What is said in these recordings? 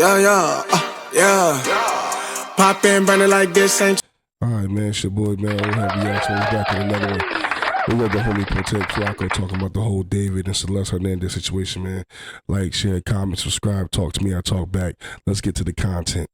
Yeah. Pop in, burn it like this ain't. All right, man, it's your boy, man. We'll have reaction. We're back in another one. We got the homie Protect Flakko talking about the whole David and Celeste Hernandez situation, man. Like, share, comment, subscribe, talk to me, I talk back. Let's get to the content.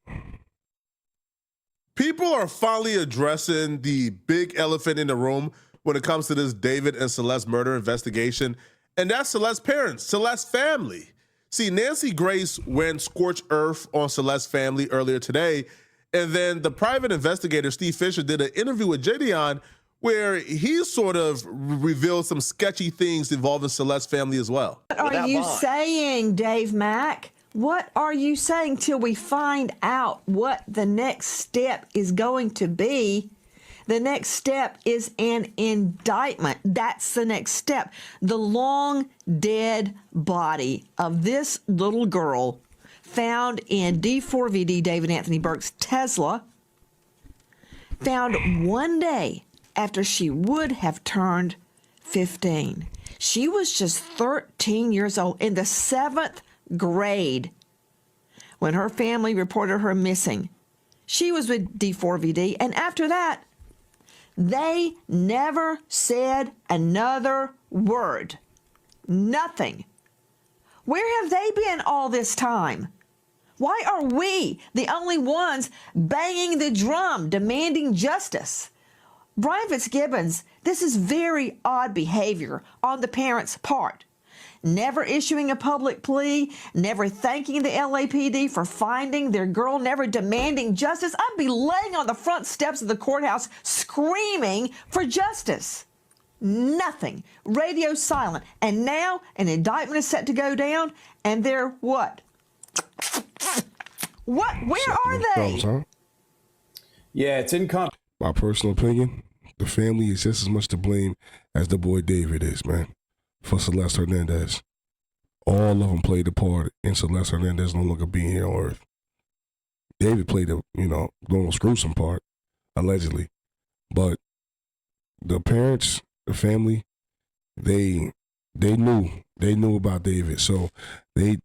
People are finally addressing the big elephant in the room when it comes to this David and Celeste murder investigation, and that's Celeste's parents, Celeste's family. See, Nancy Grace went scorched earth on Celeste's family earlier today, and then the private investigator, Steve Fisher, did an interview with Gideon where he sort of revealed some sketchy things involving Celeste's family as well. What are you saying, Dave Mack? What are you saying till we find out what the next step is going to be? The next step is an indictment. That's the next step. The long dead body of this little girl found in d4vd David Anthony Burke's Tesla, found one day after she would have turned 15. She was just 13 years old in the 7th grade when her family reported her missing. She was with d4vd, and after that, they never said another word. Nothing. Where have they been all this time? Why are we the only ones banging the drum, demanding justice? Brian Fitzgibbons, this is very odd behavior on the parents' part. Never issuing a public plea, never thanking the LAPD for finding their girl, never demanding justice. I'd be laying on the front steps of the courthouse screaming for justice. Nothing. Radio silent. And now an indictment is set to go down, and they're what? What? Where are they? Yeah, it's incompetent. My personal opinion, the family is just as much to blame as the boy David is, man, for Celeste Hernandez. All of them played a part in Celeste Hernandez no longer being here on Earth. David played a, little gruesome part, allegedly. But the parents, the family, they knew about David, so they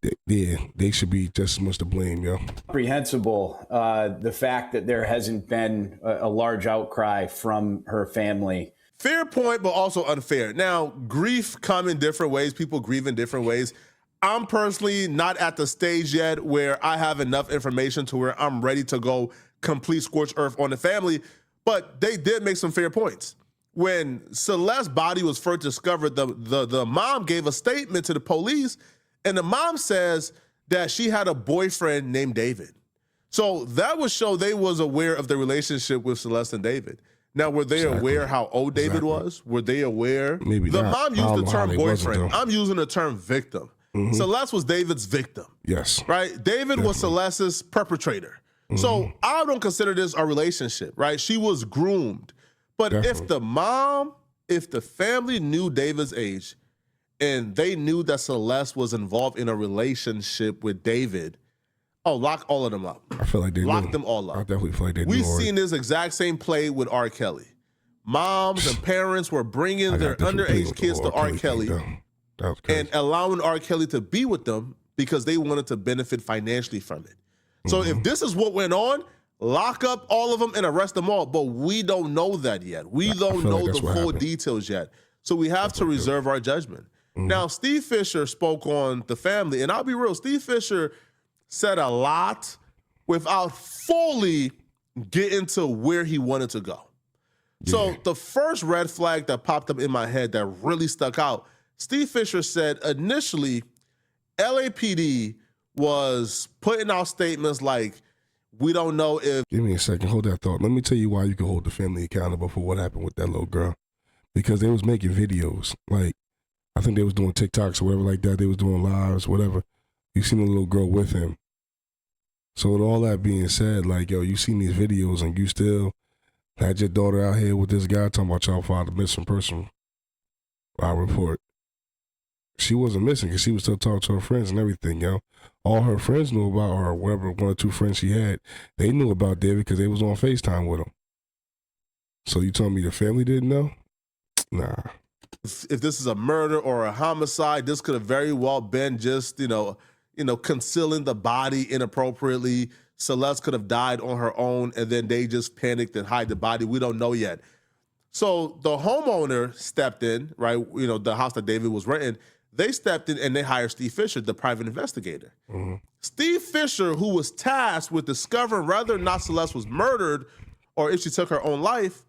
should be just as much to blame, yo. Comprehensible, the fact that there hasn't been a large outcry from her family. Fair point, but also unfair. Now, grief come in different ways. People grieve in different ways. I'm personally not at the stage yet where I have enough information to where I'm ready to go complete scorched earth on the family, but they did make some fair points. When Celeste's body was first discovered, the mom gave a statement to the police, and the mom says that she had a boyfriend named David. So that would show they was aware of the relationship with Celeste and David. Now, were they aware how old David was? Were they aware? Maybe the not. mom used the term boyfriend. I'm using the term victim. Mm-hmm. Celeste was David's victim. Yes. Right? David was Celeste's perpetrator. Mm-hmm. So I don't consider this a relationship, right? She was groomed. But if the family knew David's age and they knew that Celeste was involved in a relationship with David, lock all of them up. I feel like they lock them all up. I definitely feel like they We've seen this exact same play with R. Kelly. Moms and parents were bringing their underage kids to R. Kelly and allowing R. Kelly to be with them because they wanted to benefit financially from it. So if this is what went on, lock up all of them and arrest them all. But we don't know that yet. We don't know the full details yet. So we have to reserve our judgment. Now, Steve Fisher spoke on the family, and I'll be real, Steve Fisher said a lot without fully getting to where he wanted to go. Yeah. So the first red flag that popped up in my head that really stuck out, Steve Fisher said initially LAPD was putting out statements like, we don't know if... Give me a second. Hold that thought. Let me tell you why you can hold the family accountable for what happened with that little girl. Because they was making videos. Like, I think they was doing TikToks or whatever like that. They was doing lives, whatever. You seen a little girl with him. So with all that being said, like, yo, you seen these videos and you still had your daughter out here with this guy talking about y'all filed a missing person report. She wasn't missing because she was still talking to her friends and everything, yo. All her friends knew about, or whatever, one or two friends she had, they knew about David because they was on FaceTime with him. So you told me the family didn't know? Nah. If this is a murder or a homicide, this could have very well been just, concealing the body inappropriately. Celeste could have died on her own, and then they just panicked and hide the body. We don't know yet. So the homeowner stepped in, right? The house that David was renting, they stepped in and they hired Steve Fisher, the private investigator. Mm-hmm. Steve Fisher, who was tasked with discovering whether or not Celeste was murdered or if she took her own life,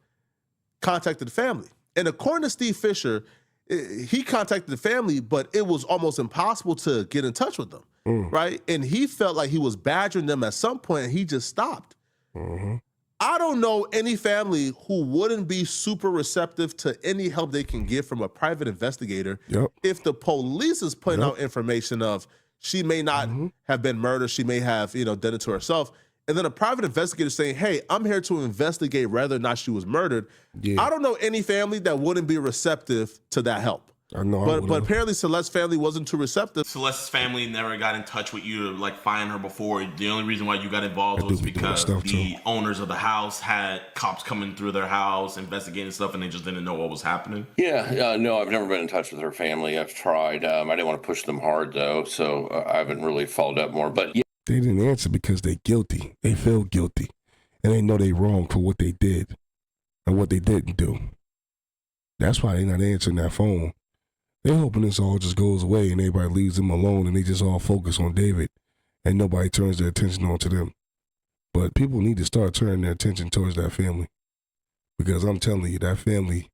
contacted the family. And according to Steve Fisher, he contacted the family, but it was almost impossible to get in touch with them, right? And he felt like he was badgering them at some point, and he just stopped. Mm-hmm. I don't know any family who wouldn't be super receptive to any help they can get from a private investigator. Yep. If the police is putting out information of she may not have been murdered, she may have done it to herself, and then a private investigator saying, hey, I'm here to investigate whether or not she was murdered. Yeah. I don't know any family that wouldn't be receptive to that help. I know. But apparently Celeste's family wasn't too receptive. Celeste's family never got in touch with you to find her before. The only reason why you got involved was because the owners of the house had cops coming through their house, investigating stuff, and they just didn't know what was happening. Yeah, no, I've never been in touch with her family. I've tried. I didn't want to push them hard, though, so I haven't really followed up more. But yeah. They didn't answer because they're guilty. They feel guilty. And they know they're wrong for what they did and what they didn't do. That's why they're not answering that phone. They're hoping this all just goes away and everybody leaves them alone and they just all focus on David and nobody turns their attention onto them. But people need to start turning their attention towards that family. Because I'm telling you, that family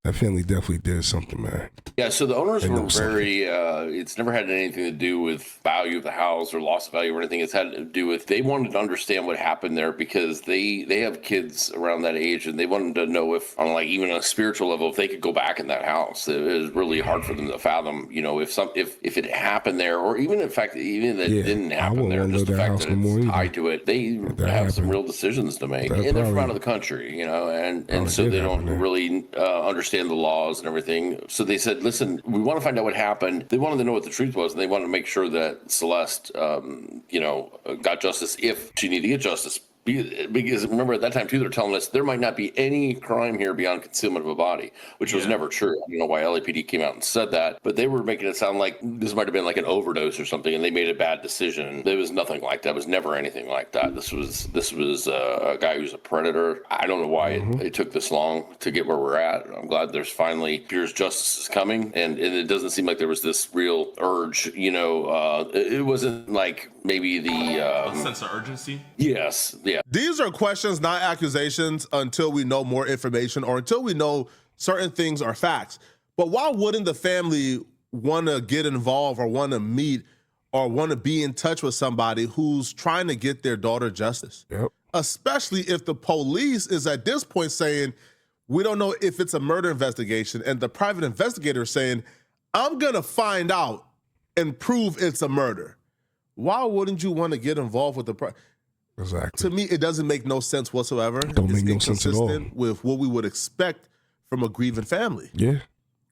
definitely did something, man. Yeah, so the owners were very, it's never had anything to do with value of the house or loss of value or anything. It's had to do with, they wanted to understand what happened there because they have kids around that age and they wanted to know if, on even a spiritual level, if they could go back in that house. It was really hard for them to fathom, if it happened there, or even in fact, even that it didn't happen there, just the fact that it's tied to it. They have some real decisions to make. And they're from out of the country, and so they don't really understand the laws and everything. So they said, listen, we want to find out what happened. They wanted to know what the truth was, and they wanted to make sure that Celeste, got justice if she needed to get justice. Because remember, at that time, too, they're telling us there might not be any crime here beyond concealment of a body, which was never true. I don't know why LAPD came out and said that, but they were making it sound like this might have been like an overdose or something, and they made a bad decision. There was nothing like that. It was never anything like that. This was a guy who's a predator. I don't know why it took this long to get where we're at. I'm glad there's finally Pierce justice is coming, and it doesn't seem like there was this real urge. It wasn't like maybe the sense of urgency. Yes. Yeah. These are questions, not accusations, until we know more information or until we know certain things are facts. But why wouldn't the family want to get involved or want to meet or want to be in touch with somebody who's trying to get their daughter justice? Yep. Especially if the police is at this point saying, we don't know if it's a murder investigation, and the private investigator is saying, I'm going to find out and prove it's a murder. Why wouldn't you want to get involved with the Exactly. To me, it doesn't make no sense whatsoever. Don't make no sense at all. With what we would expect from a grieving family. Yeah.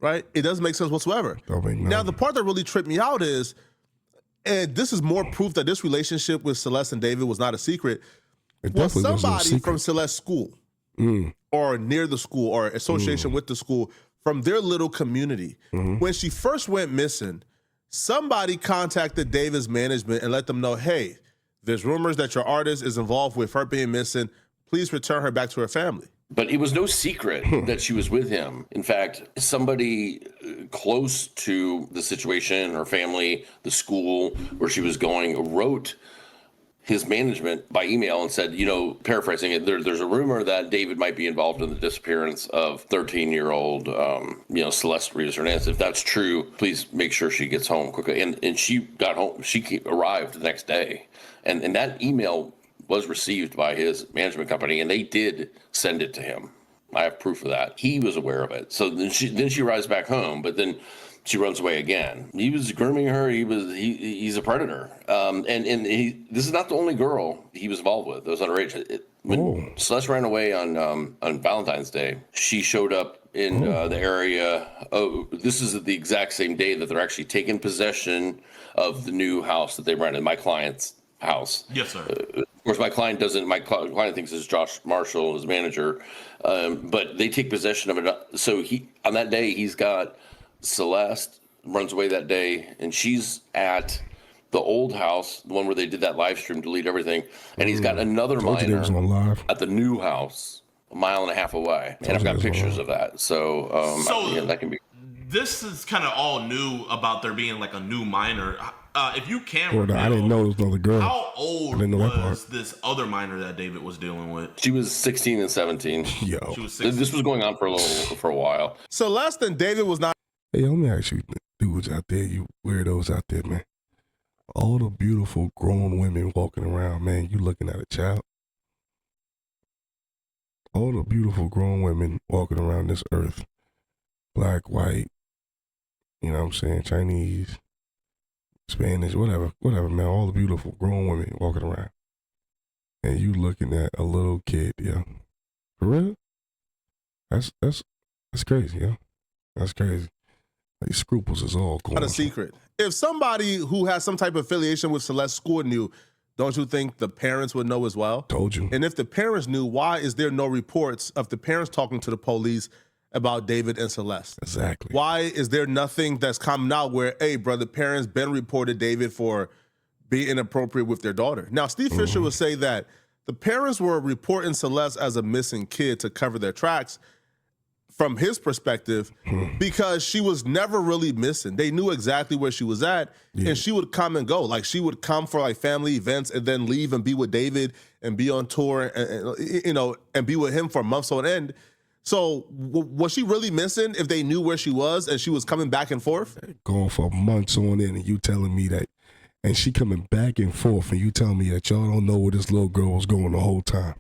Right? It doesn't make sense whatsoever. Don't make Now, the part that really tripped me out is, and this is more proof that this relationship with Celeste and David was not a secret, was somebody from Celeste's school or near the school or association with the school from their little community. When she first went missing, somebody contacted David's management and let them know, hey, there's rumors that your artist is involved with her being missing. Please return her back to her family. But it was no secret that she was with him. In fact, somebody close to the situation, her family, the school where she was going, wrote his management by email and said, paraphrasing it, there's a rumor that David might be involved in the disappearance of 13-year-old, Celeste Rivas Hernandez. If that's true, please make sure she gets home quickly. And she got home. She arrived the next day. And that email was received by his management company, and they did send it to him. I have proof of that. He was aware of it. So then she arrives back home, but then she runs away again. He was grooming her. He's a predator. This is not the only girl he was involved with that was underage. When Celeste ran away on Valentine's Day, she showed up in the area. Oh, this is the exact same day that they're actually taking possession of the new house that they rented, my client's house. Yes, sir. Of course, my client doesn't. My client thinks it's Josh Marshall, his manager, but they take possession of it. So on that day, he's got Celeste runs away that day, and she's at the old house, the one where they did that live stream, delete everything, and he's got another minor at the new house, a mile and a half away, and I've got pictures of that. So, that can be. This is kind of all new about there being like a new minor. If you can reveal, I didn't know it was another girl. How old was this other minor that David was dealing with? She was 16 and 17. Yo, she was 16. This was going on for a while. Celeste and David was not. Hey, let me ask you, dudes out there, you weirdos out there, man. All the beautiful grown women walking around, man, you looking at a child. All the beautiful grown women walking around this earth, black, white, you know what I'm saying, Chinese, Spanish, whatever, man. All the beautiful grown women walking around, and you looking at a little kid, yeah. For real? That's crazy, yeah. That's crazy. Like, scruples is all going on. Not a secret. If somebody who has some type of affiliation with Celeste's school knew, don't you think the parents would know as well? Told you. And if the parents knew, why is there no reports of the parents talking to the police about David and Celeste? Exactly. Why is there nothing that's coming out where, hey, brother, parents been reported David for being inappropriate with their daughter? Now, Steve Fisher would say that the parents were reporting Celeste as a missing kid to cover their tracks from his perspective because she was never really missing. They knew exactly where she was at, and she would come and go. Like, she would come for like family events and then leave and be with David and be on tour and be with him for months on end. So was she really missing if they knew where she was and she was coming back and forth? Going for months on end, and you telling me that, and she coming back and forth, and you telling me that y'all don't know where this little girl was going the whole time.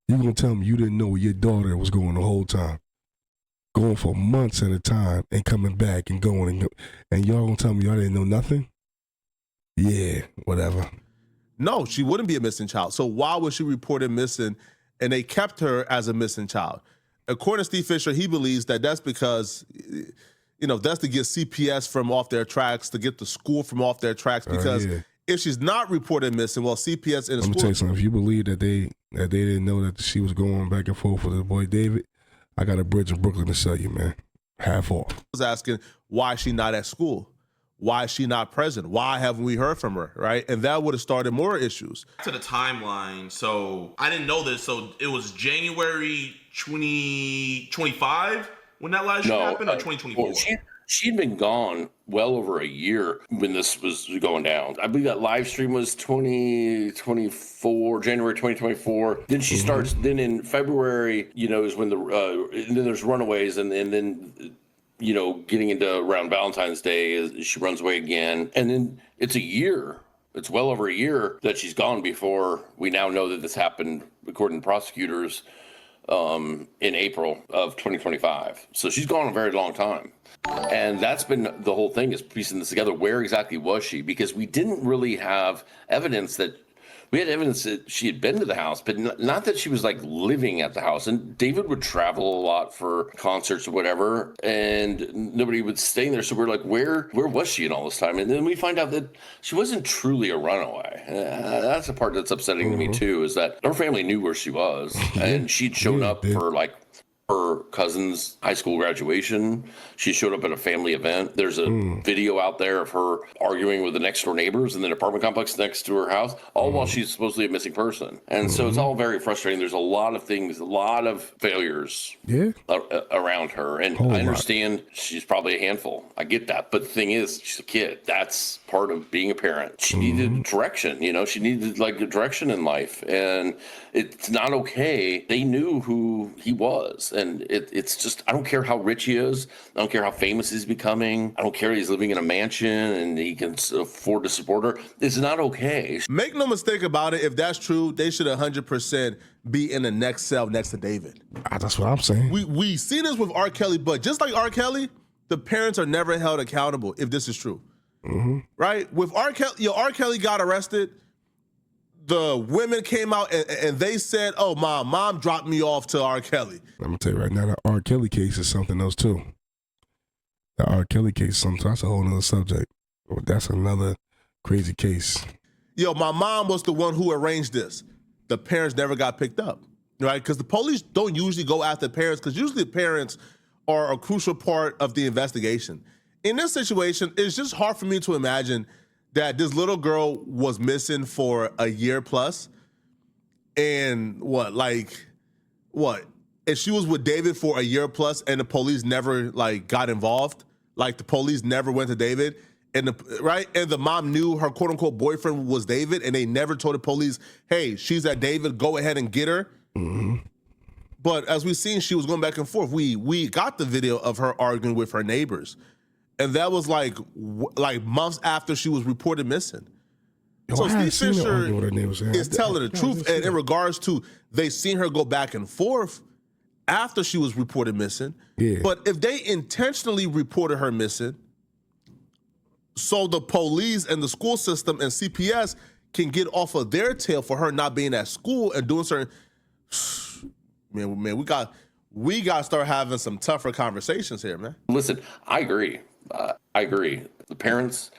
You gonna tell me you didn't know where your daughter was going the whole time? Going for months at a time and coming back and going, and y'all gonna tell me y'all didn't know nothing? Yeah, whatever. No, she wouldn't be a missing child. So why was she reported missing and they kept her as a missing child? According to Steve Fisher, he believes that that's because, that's to get CPS from off their tracks, to get the school from off their tracks, because if she's not reported missing, well, CPS in the school. I'm gonna tell you something. If you believe that they didn't know that she was going back and forth with the boy David, I got a bridge in Brooklyn to sell you, man. Half off. I was asking, why is she not at school? Why is she not present? Why haven't we heard from her, right? And that would have started more issues. To the timeline, so I didn't know this. So it was January 2025 when that live stream happened, or 2024? Well, she'd been gone well over a year when this was going down. I believe that live stream was 2024, January 2024. Then she starts, then in February, is when and then there's runaways, and then, getting into around Valentine's Day, she runs away again. And then it's a year. It's well over a year that she's gone before we now know that this happened, according to prosecutors, in April of 2025. So she's gone a very long time. And that's been the whole thing, is piecing this together. Where exactly was she? Because we didn't really have evidence that we had evidence that she had been to the house, but not that she was like living at the house. And David would travel a lot for concerts or whatever, and nobody was staying there. So we're like, where was she in all this time? And then we find out that she wasn't truly a runaway. That's the part that's upsetting to me too, is that her family knew where she was, and she'd shown up for like her cousin's high school graduation. She showed up at a family event. There's a video out there of her arguing with the next door neighbors in the apartment complex next to her house, all while she's supposedly a missing person. And so it's all very frustrating. There's a lot of things, a lot of failures around her. And I understand she's probably a handful. I get that. But the thing is, she's a kid. That's part of being a parent. She needed direction. She needed like a direction in life. And it's not okay. They knew who he was. And it's just, I don't care how rich he is. I don't care how famous he's becoming. I don't care he's living in a mansion and he can afford to support her. It's not okay. Make no mistake about it. If that's true, they should 100% be in the next cell next to David. That's what I'm saying. We see this with R. Kelly, but just like R. Kelly, the parents are never held accountable if this is true. Right? With R. Kelly, R. Kelly got arrested. The women came out and they said, oh, mom dropped me off to R. Kelly. I'm going to tell you right now, that R. Kelly case is something else too. The R. Kelly case, that's a whole nother subject. That's another crazy case. My mom was the one who arranged this. The parents never got picked up, right? Because the police don't usually go after parents, because usually the parents are a crucial part of the investigation. In this situation, it's just hard for me to imagine that this little girl was missing for a year plus, and if she was with David for a year plus and the police never like got involved, like the police never went to David, and the mom knew her quote unquote boyfriend was David, and they never told the police, hey, she's at David, go ahead and get her. Mm-hmm. But as we've seen, she was going back and forth. We got the video of her arguing with her neighbors, and that was like months after she was reported missing. So Steve Fisher is telling the truth, and in regards to they seen her go back and forth after she was reported missing. Yeah. But if they intentionally reported her missing, so the police and the school system and CPS can get off of their tail for her not being at school and doing certain. Man, we got to start having some tougher conversations here, man. Listen, I agree. The parents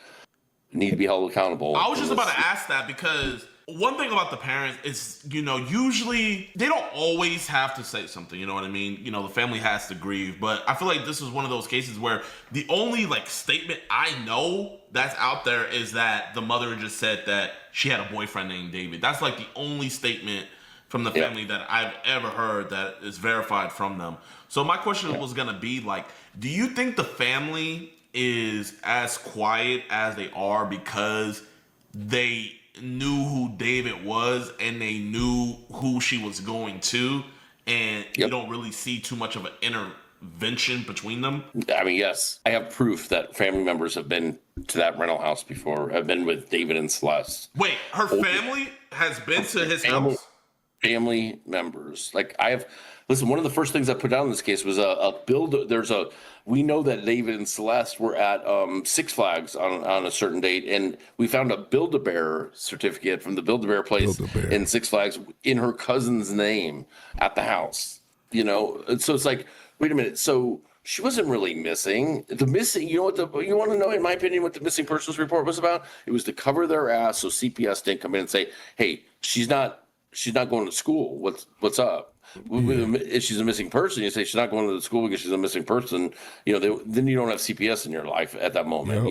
need to be held accountable. I was just about to ask that, because one thing about the parents is, usually they don't always have to say something, you know what I mean? The family has to grieve, but I feel like this is one of those cases where the only statement I know that's out there is that the mother just said that she had a boyfriend named David. That's the only statement from the family that I've ever heard that is verified from them. So my question was going to be do you think the family is as quiet as they are because they knew who David was and they knew who she was going to, and you don't really see too much of an intervention between them? I mean, yes. I have proof that family members have been to that rental house before, have been with David and Celeste. Wait, her family has been to his house? Family members. Listen, one of the first things I put down in this case was a build. We know that David and Celeste were at Six Flags on a certain date, and we found a Build-A-Bear certificate from the Build-A-Bear place in Six Flags in her cousin's name at the house. And so it's wait a minute. So she wasn't really missing. You want to know, in my opinion, what the missing persons report was about? It was to cover their ass so CPS didn't come in and say, hey, she's not going to school. What's up? If she's a missing person, you say she's not going to the school because she's a missing person. Then you don't have CPS in your life at that moment.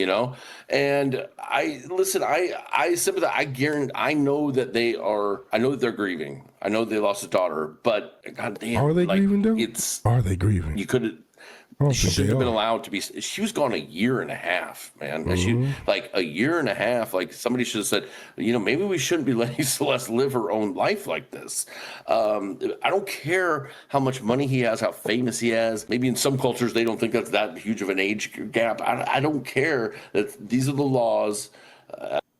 And I sympathize. I know that they're grieving. I know they lost a daughter, but goddamn, are they grieving though? Are they grieving? You could. She should have been allowed to be. She was gone a year and a half, man. Mm-hmm. A year and a half. Somebody should have said, maybe we shouldn't be letting Celeste live her own life like this. I don't care how much money he has, how famous he is. Maybe in some cultures they don't think that's that huge of an age gap. I don't care. That these are the laws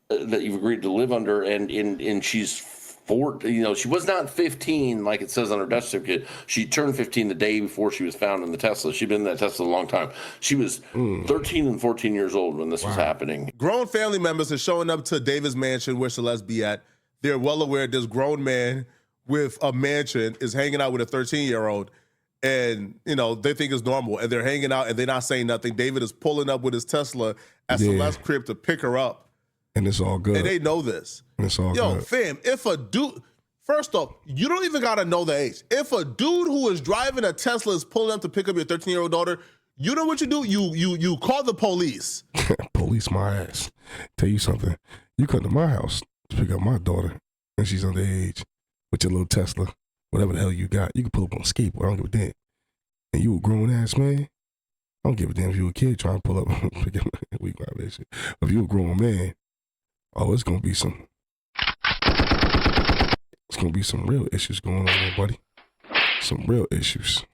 that you've agreed to live under, and she's. She was not 15 like it says on her death certificate. She turned 15 the day before she was found in the Tesla. She'd been in that Tesla a long time. She was 13 and 14 years old when this was happening. Grown family members are showing up to David's mansion where Celeste be at. They're well aware this grown man with a mansion is hanging out with a 13-year-old, and they think it's normal, and they're hanging out and they're not saying nothing. David is pulling up with his Tesla at Celeste's crib to pick her up. And it's all good. And they know this. And it's all good. Fam, if a dude, first off, you don't even got to know the age. If a dude who is driving a Tesla is pulling up to pick up your 13-year-old daughter, you know what you do? You call the police. Police my ass. Tell you something. You come to my house to pick up my daughter, and she's underage with your little Tesla, whatever the hell you got. You can pull up on a skateboard. I don't give a damn. And you a grown ass man. I don't give a damn if you a kid trying to pull up. We got that shit. If you a grown man, it's gonna be some real issues going on there, buddy. Some real issues.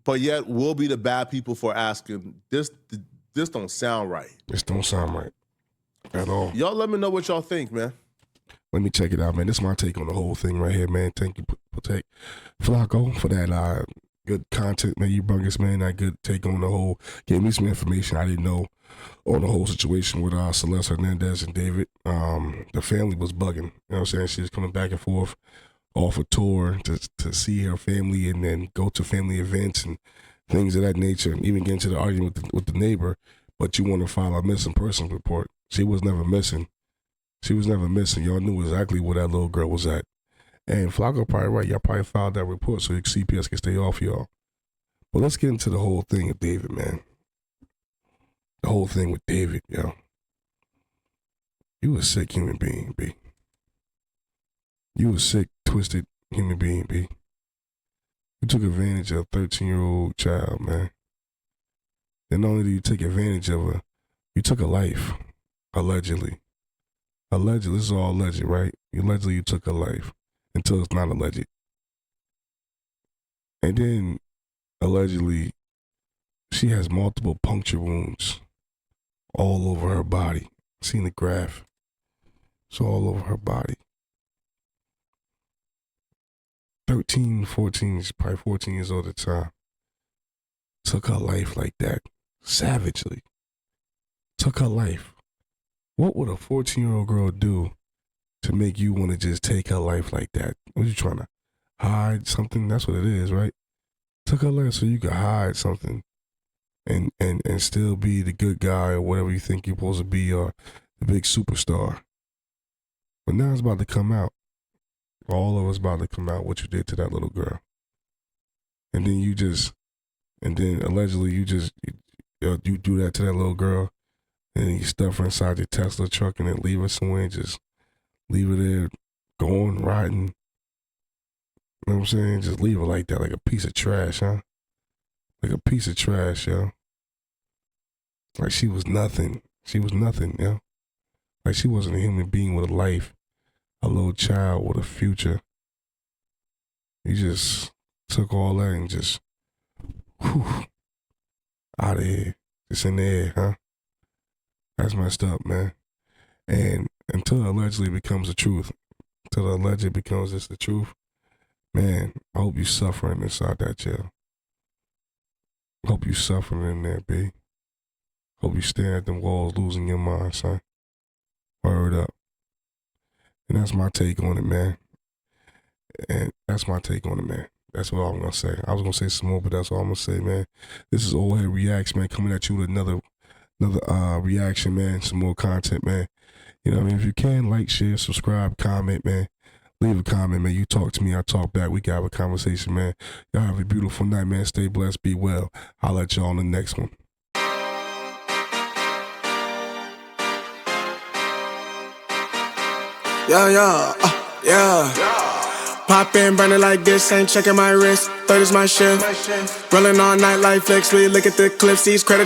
But yet we'll be the bad people for asking. This don't sound right. This don't sound right at all. Y'all let me know what y'all think, man. Let me check it out, man. This is my take on the whole thing right here, man. Thank you, Flakko, for that good content, man. You brought us, man, that good take on the whole. Gave me some information I didn't know on the whole situation with Celeste Hernandez and David. The family was bugging. You know what I'm saying? She was coming back and forth off a tour to see her family and then go to family events and things of that nature, and even get into the argument with the neighbor. But you want to file a missing person report. She was never missing. Y'all knew exactly where that little girl was at. And Flakko probably right. Y'all probably filed that report so CPS can stay off y'all. But let's get into the whole thing with David, man. The whole thing with David, yo. You a sick human being, B. You a sick, twisted human being, B. You took advantage of a 13-year-old child, man. And not only did you take advantage of her, you took a life, allegedly. Allegedly, this is all alleged, right? Allegedly, you took a life until it's not alleged. And then, allegedly, she has multiple puncture wounds all over her body. Seen the graph. It's all over her body. 13, 14, she's probably 14 years old at the time. Took her life like that. Savagely. Took her life. What would a 14-year-old girl do to make you want to just take her life like that? Was you trying to hide something? That's what it is, right? Took her life so you could hide something and still be the good guy or whatever you think you're supposed to be, or the big superstar. But now it's about to come out. All of us about to come out what you did to that little girl. And then allegedly you do that to that little girl, and then you stuff her inside your Tesla truck and then leave her somewhere and just leave her there going, riding. You know what I'm saying? Just leave her like that, like a piece of trash, huh? Like a piece of trash, yo. Like she was nothing. She was nothing, yo. Like she wasn't a human being with a life, a little child with a future. You just took all that and just, out of here. Just in the air, huh? That's messed up, man. And until it allegedly becomes the truth, until the alleged becomes just the truth, man, I hope you suffering inside that jail. I hope you suffering in there, B. Hope you staring at them walls, losing your mind, son. Word up. And that's my take on it, man. And that's my take on it, man. That's what I'm going to say. I was going to say some more, but that's all I'm going to say, man. This is Old Head Reacts, man, coming at you with another reaction, man. Some more content, man. You know what I mean? If you can, like, share, subscribe, comment, man. Leave a comment, man. You talk to me, I talk back. We can have a conversation, man. Y'all have a beautiful night, man. Stay blessed, be well. I'll let y'all on the next one. Yeah. Pop in, burning like this, ain't checking my wrist. Third is my shift. Rolling all night like flex, we look at the clips, these credits.